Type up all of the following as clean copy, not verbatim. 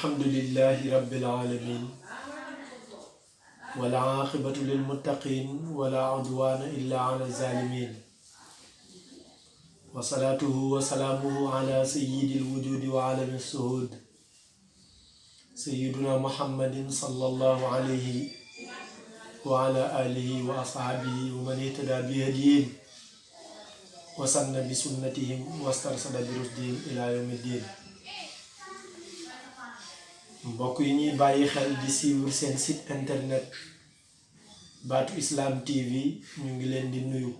الحمد لله رب العالمين والعاقبة للمتقين ولا عدوان إلا على الظالمين وصلاته وسلامه على سيد الوجود وعالم الشهود سيدنا محمد صلى الله عليه وعلى آله وأصحابه ومن اهتدى بهديهم وسن بسنتهم واسترشد برشدهم إلى يوم الدين. mbokk yi ñuy bàyyi xel di suivre seen site internet Baatu Islam TV ñu ngi leen di nuyu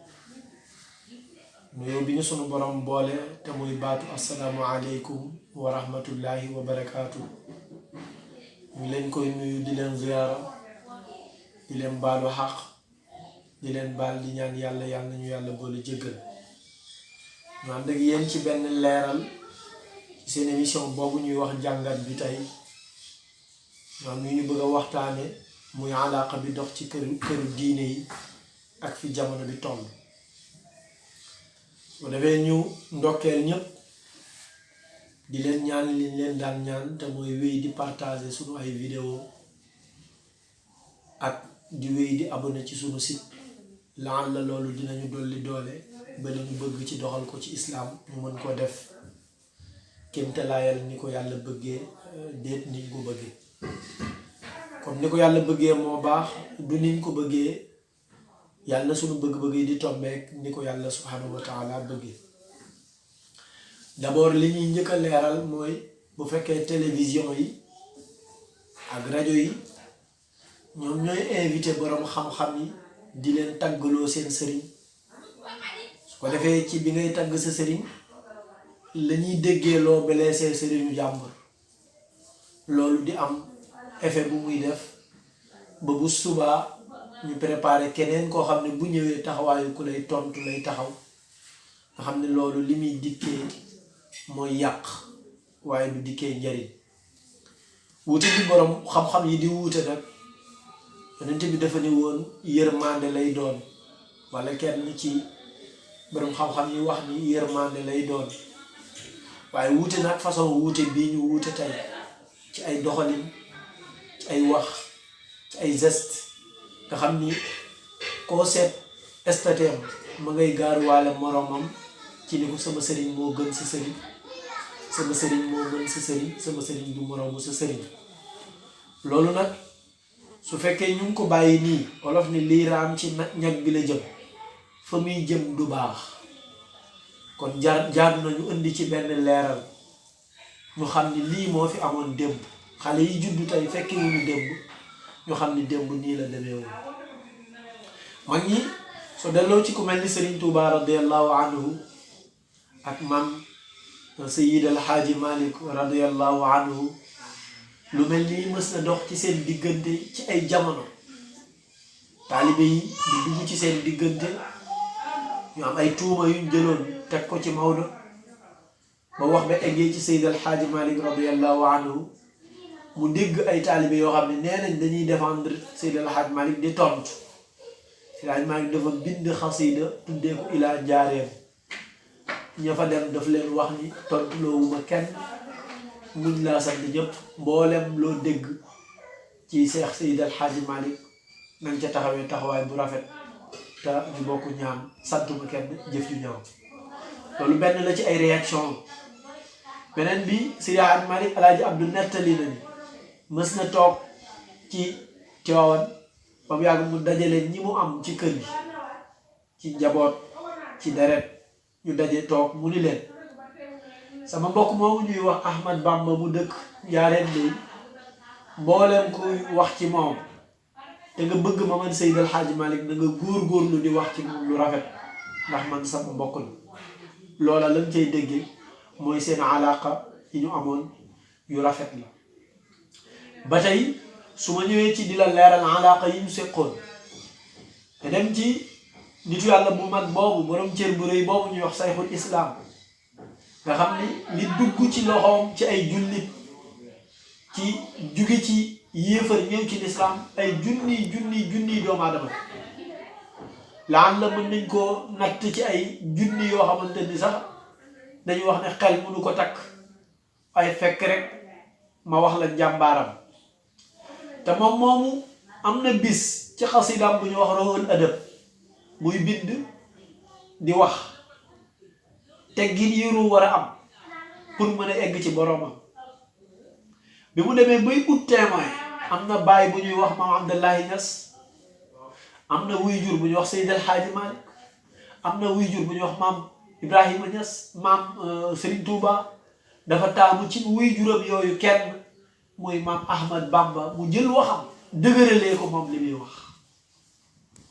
bi ñu sunu borom boole te muy baatu assalaamu aleykum wa rahmatullahi wa barakaatu. ñu leen koy nuyu di leen ziyaara di leen baalu xaq di leen baal di ñaan yàlla ñu yàlla boole jéggal. ñu ànd ak yéen ci benn leeral ci seen émission boobu ñuy wax jàngat bi tey ñoom ñu bëgg a waxtaane muy alaaqa bi dox ci këru diine yi ak fi jamono bi toll. bu defee ñu ndokkeel ñëpp di leen ñaan liñ leen daan ñaan te mooy wéy di partager sunu ay vidéo ak di wéy di abonné ci sunu site laan la loolu dinañu dolli doole ba li ñu bëgg ci doxal ko ci islam ñu mën ko def kéemtalaayal ni ko yàlla bëggee déet niñ ko bëggee. comme ni ko yàlla bëggee moo baax du niñ ko bëggee yàlla na sunu bëgg-bëgg yi di tombeek ni ko yàlla subhanahu wa taala bëggee. d'abord li ñuy njëkk a leeral mooy bu fekkee télévision yi ak rajo yi ñoom ñooy invité borom xam-xam yi di leen taggaloo seen sëriñ su ko defee ci bi ngay tagg sa sëriñ la ñuy déggee loo blessé sëriñu jàmbur loolu di am effet bu muy def ba bu subaa ñu préparé keneen koo xam ne bu ñëwee taxawaayu ku lay tontu lay taxaw nga xam ne loolu li muy dikkee mooy yàq waaye du dikkee njariñ. wuute bi borom xam-xam yi di wuute nag yonent bi dafa ne woon yërmande lay doon wala kenn ci borom xam-xam yi wax ni yërmande lay doon waaye wuute nag façon wuute bii ñu wuute tey ci ay doxalin ci ay wax ci ay geste nga xam ni koo seet estateem ma ngay gaaruwaale moromam ci ni ko sama sëriñ moo gën sa sëriñ sama sëriñ moo gën sa sëriñ sama sëriñ du moromu sa sëriñ. loolu nag su fekkee ñu ngi ko bàyyi nii wolof ni lii raam ci ñag bi la jëm fa muy jëm du baax kon jaar nañu indi ci benn leeral ñu xam ni lii moo fi amoon démb xale yi juddu tey fekke wuñu démb ñu xam ni démb nii la demee woon. mag ñi soo delloo ci ku mel ni Serigne Touba radiyallahu anhu ak mam Sayyid al Haaji Malik radiyallahu anhu lu mel nii mës na dox ci seen diggante ci ay jamono taalibe yi di dugg ci seen diggante ñu am ay tuuma yuñ jëloon teg ko ci Maodo ba wax ba eggee ci Sayyid al Haaji Malik radiyallahu anhu mu dégg ay taalibe yoo xam ne nee nañ dañuy défendre Sayyid al Haaji Malik di tontu Sayyid al Haaji Malik dafa bind xasida tuddee ko ilaa njaareem ña fa dem daf leen wax ni tontu loowuma kenn muñ laa sant ñëpp mboolem loo dégg ci Seex Sayyid al Haaji Malik nañ ca taxawee taxawaay bu rafet te ñu bokk ñaan santuma kenn jëf yu ñaaw. loolu benn la ci ay réaction beneen bi Sayyid al Haaji Malik Alaaji Abdu nettali na ni mës na toog ci Tiwaawan ba mu yàgg mu dajale ñi mu am ci kër gi ci njaboot ci deret ñu daje toog mu ni leen sama mbokk moomu ñuy wax Ahmad Bamba mu dëkk Njaareen de mboolem kuy wax ci moom te nga bëgg ma man Sayyid al Haaji Malik na nga góor-góorlu di wax ci moom lu rafet ndax man sama mbokk la. loola lañ cay déggee mooy seen alaaqa yi ñu amoon yu rafet la. ba tey su ma ñëwee ci di la leeral alaaqa yi ñu seqoon te dem ci nitu yàlla bu mag boobu borom cër bu rëy boobu ñuy wax sayxul islam nga xam ni li dugg ci loxoom ci ay jullit ci jóge ci yéefar ñëw ci lislaam ay junni doomu aadama laan la mën nañ koo natt ci ay junni yoo xamante ni sax dañuy wax ne xel mënu ko takk ay fekk rek ma wax la njàmbaaram te moom moomu am na bis ci xasidaam bu ñu wax rawul adab muy bind di wax teggin yiru war a am pour mën a egg ci boroomam bi mu demee bay ut témoin am na baay bu ñuy wax maam Abdallahi Niass am na wuy jur bu ñuy wax Seydi El Hadji Malick am na wuy jur bu ñuy wax maam Ibrahima Niass maam Serigne Touba dafa taamu ci wuy juram yooyu kenn muy maam Ahmad Bamba mu jël waxam dëgëralee ko moom li muy wax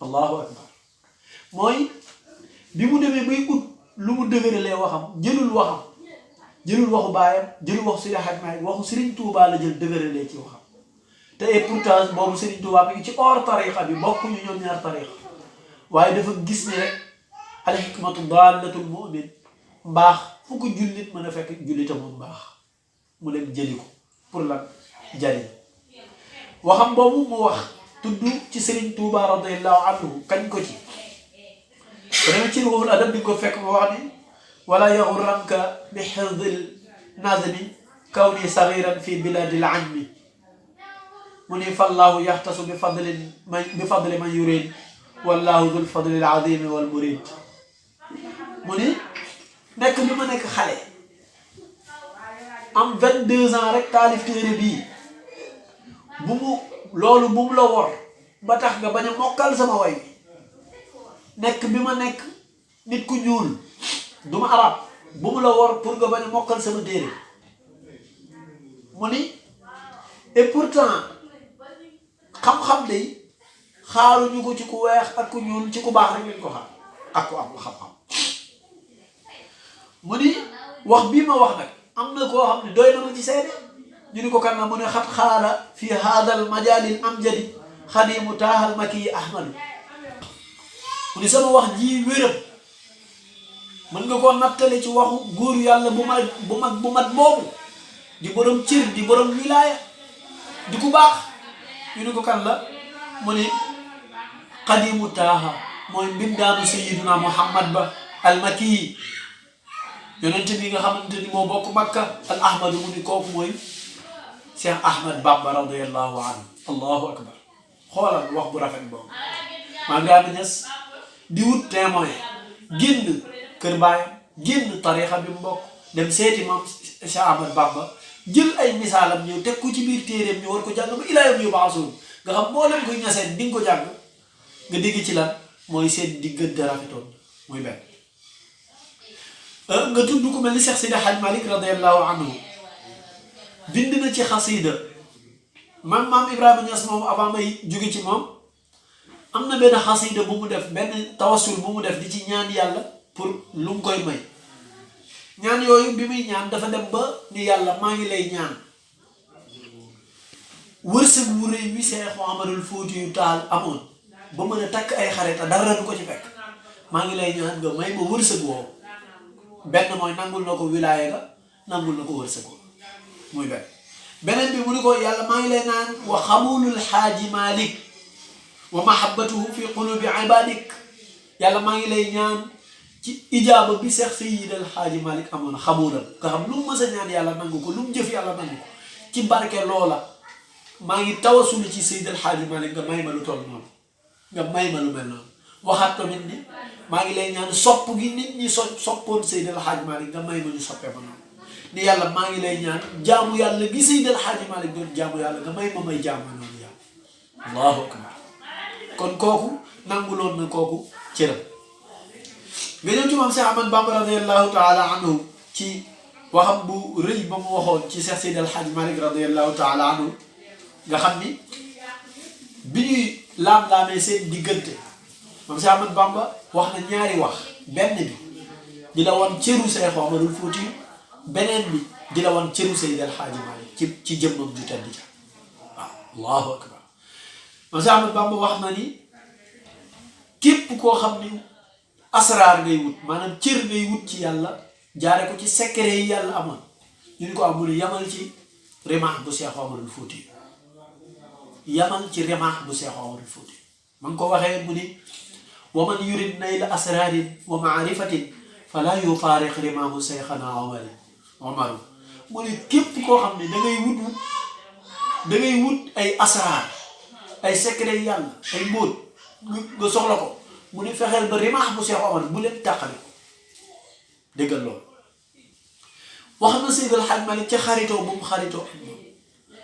allahu akbar mooy bi mu demee bay ut lu mu dëgëralee waxam jëlul waxu baayam jëlul waxu Seydi Hadji Malick waxu Serigne Touba la jël dëgëralee ci waxam te et pourtant boobu Serigne Touba mi ngi ci hors tariqa bi bokkuñu ñoom ñaar tariqa waaye dafa gis ne rek al hikmatu dallatul mu'min mbaax fu ko jullit mën a fekk jullita moom mbaax mu dem jëli ko pour lan jariñ waxam boobu mu wax tudd ci Serigne Touba radiyallahu anhu kañ ko ci vraiment ci ruuxul adab di ko fekk mu wax ni wala yaxurranka bi xirdil nazmi kawni sagiran fi biladil ammi mu ni fallahu yaxtasu bi fadli man yurid wallahu dul fadlil azimi wal murid mu ni nekk bi ma nekk xale am 22 ans rek taalif téere bii loolu bu mu la wor ba tax nga bañ a mokkal sama way nekk bi ma nekk nit ku ñuul duma arab bu mu la wor pour nga bañ a mokkal sama téere mu ni et pourtant xam-xam day xaaruñu ko ci ku weex ak ku ñuul ci ku baax rek lañ ko xaar ak ku am xam-xam mu ni wax bii ma wax nag am na koo xam ne doy na ma ci seede ñu ni ko kan na mu ne xat xaala fi haadal majaalil amjadi xadimu taahal maki ahmadu mu ni sama wax ji wéram mën nga koo nattale ci waxu góor yàlla bu mat boobu di borom cër di borom wilaaya di ku baax ñu ni ko kan la mu ni xadimu taaha mooy mbindaanu sayiduna muhammad ba almaki yonente bi nga xamante ni moo bokk makka al ahmadu mu ni kooku mooy Cheikh Ahmad Bamba radiyallahu anhu allahu akbar xoolal wax bu rafet boobu maa ngaa mi ñes di wut témoin génn kër baayam génn tarixa bi mu bokk dem seeti moom Cheikh Ahmad Bamba jël ay misaalam ñëw teg ko ci biir téeréem ñu war ko jàng ba ilaa yawmi yub'asun nga xam moo leen koy ñaseen di nga ko jàng nga dégg ci lan mooy seen diggante rafetoon muy benn nga tudd ko mel ni Cheikh Seydi Hadji Malick radiyallahu anhu bind na ci xasida maam Ibrahima Niass moom avant may jóge ci moom am na benn xasida bu mu def benn tawassul bu mu def di ci ñaan yàlla pour lu mu koy may ñaan yooyu bi muy ñaan dafa dem ba ni yàlla maa ngi lay ñaan wërsëg wu rëy wi Seex Muhammadul Fuutiyu Taal amoon ba mën a takk ay xarita dara du ko ci fekk maa ngi lay ñaan nga may ma wërsëg woowu benn mooy nangul na ko wilaaya ga nangul na ko wërsëg woowu muy beneen bi mu ni ko yàlla maa ngi lay naan wa xamulul xaaji Malik wa mahabbatuhu fi qulubi ibadik yàlla maa ngi lay ñaan ci ijaaba bi Seex Seydil Xaaji Malik amoon xamulal nga xam lu mu mës a ñaan yàlla nangu ko lu mu jëf yàlla nangu ko ci barke loola maa ngi tawasulu ci Seydil Xaaji Malik nga may ma lu toll noonu nga may ma lu mel noonu waxaat ko nit ñi maa ngi lay ñaan sopp gi nit ñi soppoon Seydil Xaaji Malik nga may ma ñu soppee ma noonu ni yàlla maa ngi lay ñaan jaamu yàlla gi Seydil Xaaji Malik doon jaamu yàlla nga may jaamu noonu yàlla allahu akbar kon kooku nanguloon na kooku cëram nga ñëw ci moom Cheikh Ahmad Bamba radiyallahu taala anhu ci waxam bu rëy ba mu waxoon ci Cheikh Seydil Hadji Malick radiyallahu taala anhu nga xam ni bi ñuy laam-laamee seen diggante moom Cheikh Ahmad Bamba wax na ñaari wax benn bi di la wan cëru Cheikh Omarul Fouti beneen bi di la wan cëru Seydil Hadji Malick ci jëmmam ju tedd ja waaw allahu akbar moom Cheikh Ahmad Bamba wax na ni képp koo xam ni asraar ngay wut maanaam cër ngay wut ci yàlla jaare ko ci secret yi yàlla amoon ñu ni ko am mu ni yamal ci remaax bu Cheikh Omarul Fouti yamal ci remaax bu Cheikh Omarul Fouti ma ngi ko waxee mu ni wa man yurid nayla asrarin wa maarifatin fala yufaariq remaahu Cheikhana Omaru mu ne képp koo xam ne da ngay wut ay asraar ay secret yàlla ay mbóot nga soxla ko mu ne fexeel ba rimaax bu Cheikh Omar bu leen tàqali ko déggal loolu. wax na Seydi El Hadji Malick ca xaritoo bu mu xaritoo ak moom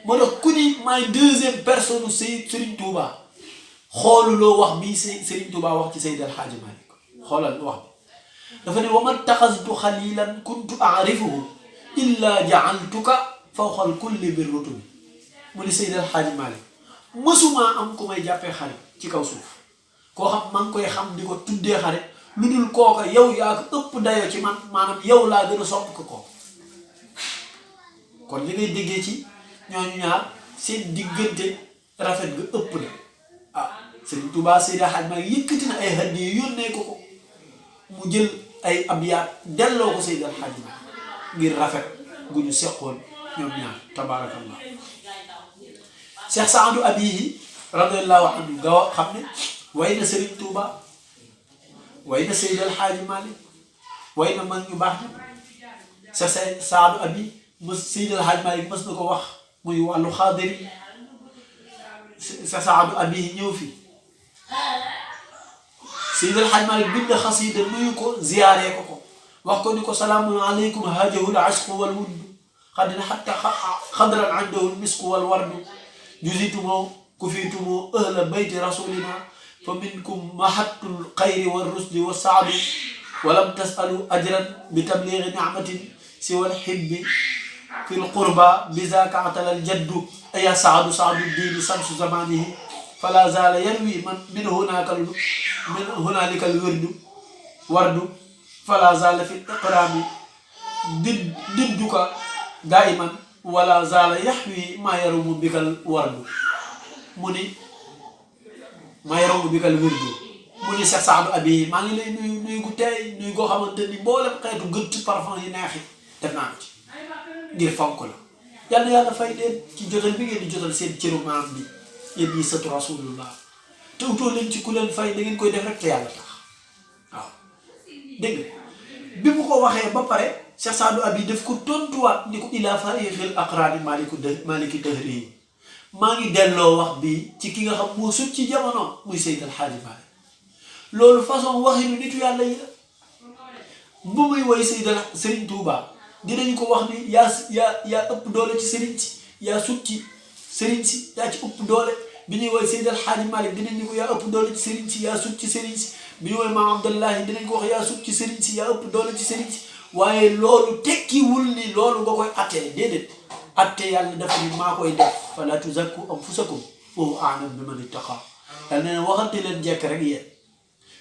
moo tax ku ni maay deuxième personne Serigne Touba xooluloo wax bii Serigne Touba wax ci Seydi El Hadji Malick xoolal wax bi dafa ne wa man taxastu xalilan kuntu arifuhu illa jaaltuka fawqal kulli bir rutubi mu ni Seydi El Hadji Malick mësumaa am ku may jàppee xarit ci kaw suuf koo xam maa ngi koy xam di ko tuddee xarit lu dul kooka yow yaa ko ëpp dayoo ci man maanaam yow laa gën a sopp ko kooku. kon li ngay déggee ci ñooñu ñaar seen diggante rafet ga ëpp na ah Serigne Touba Seydi El Hadji Malick yëkkati na ay hadiya yónnee ko mu jël ay abyaat delloo ko Seydi El Hadji Malick ngir rafet gu ñu seqoon ñoom ñaar tabaarakallah. Cheikh Saadu Abihi radiyallahu anhu nga xam ne way na Serigne Touba way na Seydi El Hadji Malick way na mag ñu baax na Cheikh Saadu Abihi Seydi El Hadji Malick mës na ko wax muy wàllu xaadir yi sa Saadu Abihi ñëw fi Seydi El Hadji Malick bind xasida nuyu ko ziyaaree ko wax ko ni ko salaamun aleykum haajahul ashqu wal wuddu xadina xatta xadran andahu misku wal wardu juzitumoo kufitumoo ahla bayti rasulina fa minkum mahattul xayri wa rusdi wa saadu walam tasalu ajran bi tabliigi nicmatin siwal xibbi في القربى بذاك اعتلى الجد أي سعد الدين شمس زمانه فلا زال يروي من هنالك الورد فلا زال في الإقرام ضدك دائما ولا زال يحوي ما يروم بك الورد مني ما يروم بك الورد مني Cheikh Saadu Abihi maa ngi lay nuyu gu tey nuyu goo xamante ni mboolem xeetu gëtt parfum yi neexi def naa ko ci ngir fonk la yàlla yàlla fay leen ci jotal bi ngeen di jotal seen cëru maam bi yéen ñi sëtu rasulullah te utoo leen ci ku leen fay da ngeen koy def rek te yàlla tax waaw dégg nga bi mu ko waxee ba pare Cheikh Saadu Abihi daf ko tontuwaat ni ko ilaa fariqil aqraani maliki dahri yi maa ngi delloo wax bi ci ki nga xam moo sut ci jamono muy Seydi El Hadji Malick loolu façon waxinu nitu yàlla yi la bu muy woy Serigne Touba dinañ ko wax ni yaa ëpp doole ci Serigne si yaa sut ci Serigne si yaa ci ëpp doole bi ñuy woy Seydi El Hadji Malick dinañ ni ko yaa ëpp doole ci Serigne si yaa sut ci Serigne si bi ñuy woy Maam Abdallahi dinañ ko wax yaa sut ci Serigne si yaa ëpp doole ci Serigne si waaye loolu tekkiwul ni loolu nga koy attee déedéet atte yàlla dafa ni maa koy def fala tuzakku anfusakum wa huwa a'lamu biman ittaqa yàlla nee na waxante leen jekk rek yéen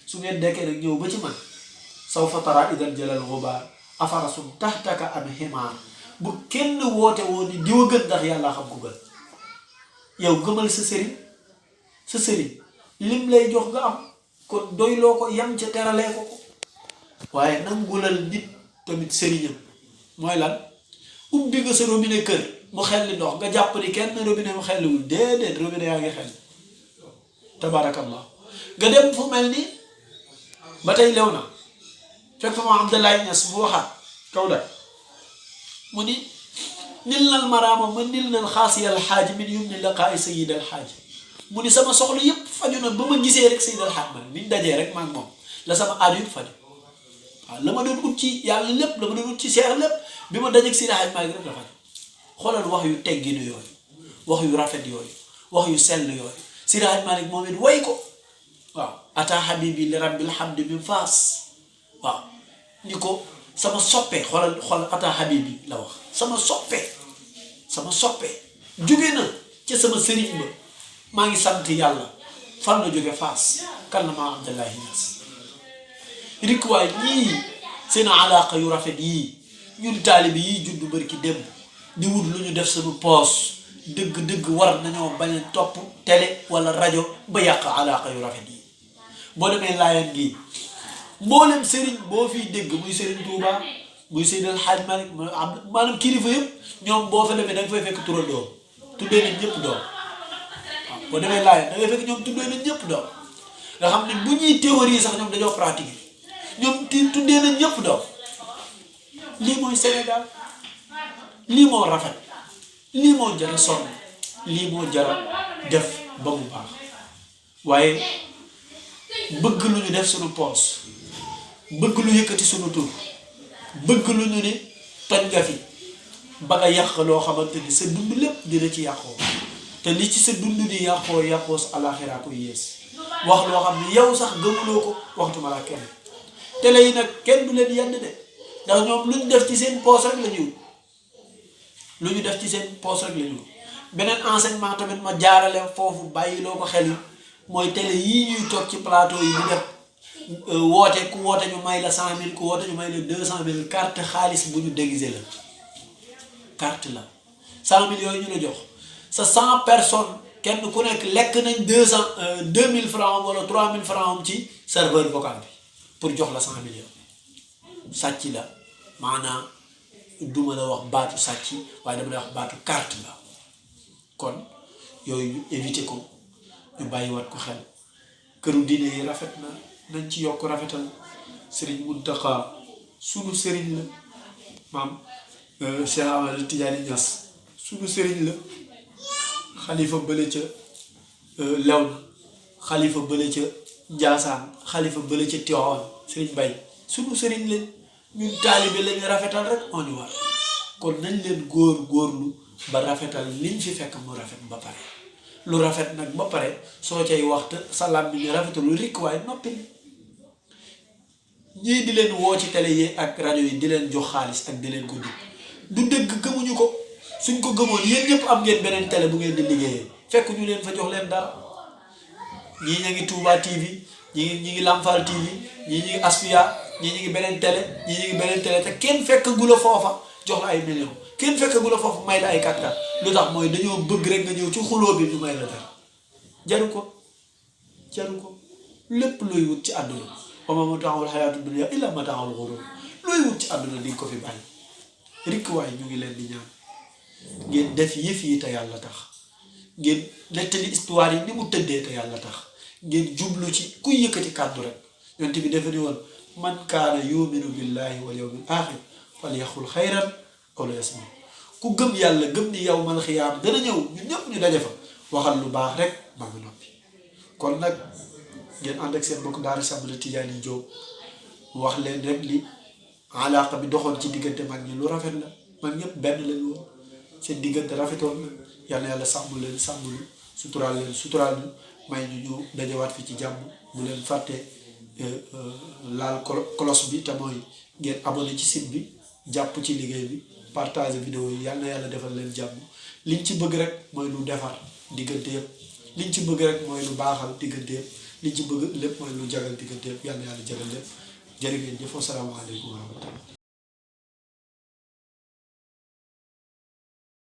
su ngeen dekkee rek ñëw ba ci man sawfa tara idan jalal xubaar afarasum taxtaka am ximaar bu kenn woote woo ni diwa gën ndax yàlla xam ko gën yow gëmal sa sëriñ lim lay jox nga am kon doyloo ko yam ca teralee ko waaye nangulal nit tamit sëriñam mooy lan ubbi nga sa robinet kër mu xelli ndox nga jàpp ni kenn robinet mu xelliwul déedéet robinet yaa ngi xel tabarakallah nga dem fu mel ni ba tey lew na fekk fa ma Abdoulaye Niass bu waxaat kaw da mu ni nil nal maraama ma nil nal xaasiyal xaaji min yum ni laqaayi sayidal xaaji mu ni sama soxla yëpp faju na ba ma gisee rek sayidal xaaj man niñ dajee rek maag moom la sama aadu yëpp faju waaw la ma doon ut ci yàlla lépp la ma doon ut ci seex lépp bi ma dajeeg Seydi Hadji Malick rek la faju xoolal wax yu tegginu yooyu wax yu rafet yooyu wax yu sell yooyu Seydi Hadji Malick moom it way ko waaw ata habibi li rabbil hamdi min faas waaw ni ko sama soppe xool ata habibi la wax sama soppe jóge na ca sama sëriñ ba maa ngi sant yàlla fan la jóge faas kan la maa Abdoulaye Niass rikwaay ñii seen alaaka yu rafet yii ñun taalibi yii juddu bërki dem di wut lu ñu def suñu poos dëgg war nañoo bañ a topp télé wala rajo ba yàq alaaka yu rafet yi boo demee Laayeen gi mboolem sëriñ boo fiy dégg muy Serigne Touba muy Seydi El Hadji Malick maanaam kilifa yëpp ñoom boo fa demee da nga fay fekk turandoo tuddee nañ ñëpp doom waaw boo demee Laayeen da ngay fekk ñoom tuddee nañ ñëpp doom nga xam ne bu ñuy théorie sax ñoom dañoo pratiquer ñoom tuddee nañ ñëpp doom lii mooy Sénégal lii moo rafet lii moo jara sonn lii moo jara def ba mu baax waaye bëgg lu ñu def suñu poos bëgg lu yëkkati suñu tur bëgg lu ñu ni toj nga fi ba nga yàq loo xamante ni sa dund lépp dina ci yàqoo te li ci sa dund di yàqoo sa alaxira ko yées wax loo xam ne yow sax gëmuloo ko waxtuma la kenn télé yi nag kenn du leen yenn de ndax ñoom lu ñu def ci seen poos rek la ñu lu ñu def ci seen poos rek la ñu beneen enseignement tamit ma jaarale foofu bàyyi loo ko xel yi mooy télé yii ñuy toog ci plateau yi di def woote ku woote ñu may la 100 000 ku woote ñu may la 200 000 carte xaalis bu ñu déguisé la carte la 100 000 yooyu ñu la jox sa 100 personnes kenn ku nekk lekk nañ 2000 francs wala 3000 francs ci serveur vocal bi pour jox la 100 millions sàcc la maanaam duma la wax baatu sàcc waaye dama lay wax baatu carte la kon yooyu ñu éviter ko ñu bàyyiwaat ko xel këru diine yi rafet na nañ ci yokk rafetal Serigne Mountakha sunu Serigne la maam Cheikh Ahmadou Tidiane Niass sunu Serigne la xalifa bële ca Léona xalifa bële ca Ndiassane xalifa bële ca Tivaouane Serigne Baye sunu Serigne leen ñun taalibe lañu rafetal rek on ñu war kon nañ leen góorlu ba rafetal liñ fi fekk mu rafet ba pare lu rafet nag ba pare soo cay waxta sa làmmiñ ni rafetalu rikk waaye noppi ñii di leen woo ci télé yi ak rajo yi di leen jox xaalis ak di leen ko du dëgg gëmuñu ko suñ ko gëmoon yéen ñëpp am ngeen beneen télé bu ngeen di liggéeyee fekk ñu leen fa jox leen dara ñii ñu ngi Touba TV ñi ngi Lamfal TV ñii ñu ngi Asfiya ñii ñu ngi beneen télé ñii ñu ngi beneen télé te kenn fekk gu la foofa jox la ay millions kenn fekk gu la foofu may la ay kat lu tax mooy dañoo bëgg rek nga ñëw ci xuloo bi ñu may la dara jaru ko lépp looy wut ci àdduna wa maa mataaul hayaatu dunya illa mataaul ghurur looy wut ci àdduna di nga ko fi bàyyi rikk waaye ñu ngi leen di ñaan ngeen def yëf yi te yàlla tax ngeen nettali histoire yi ni mu tëddee te yàlla tax ngeen jublu ci kuy yëkkati kàddu rek yonent bi dafa ni woon man kaana yuminu billahi wal yawmil axir falyaqul xayran aw liyasmut ku gëm yàlla gëm ni yawmal xiyaam dana ñëw ñun ñëpp ñu daje fa waxal lu baax rek ba nga noppi kon nag ngeen ànd ak seen bokk daara Cheikh Ahmadou Tidiane Diop wax leen rek li alaaka bi doxoon ci diggante mag ñi lu rafet la mag ñëpp benn lañu woon seen diggante rafetoon na yàlla sàmm leen sàmmlu suturaal ñu may ñu dajewaat fi ci jàmm bu leen fàtte laal cloche bi te mooy ngeen abonné ci site bi jàpp ci liggéey bi partage vidéo yi yàlla defal leen jàmm liñ ci bëgg rek mooy lu defar diggante yëpp liñ ci bëgg rek mooy lu baaxal diggante yëpp liñ ci bëgg lépp mooy lu jagal diggante yëpp yàlla jagal lépp jërë ngeen jëf. Asalaamaaleykum wa rahmatulah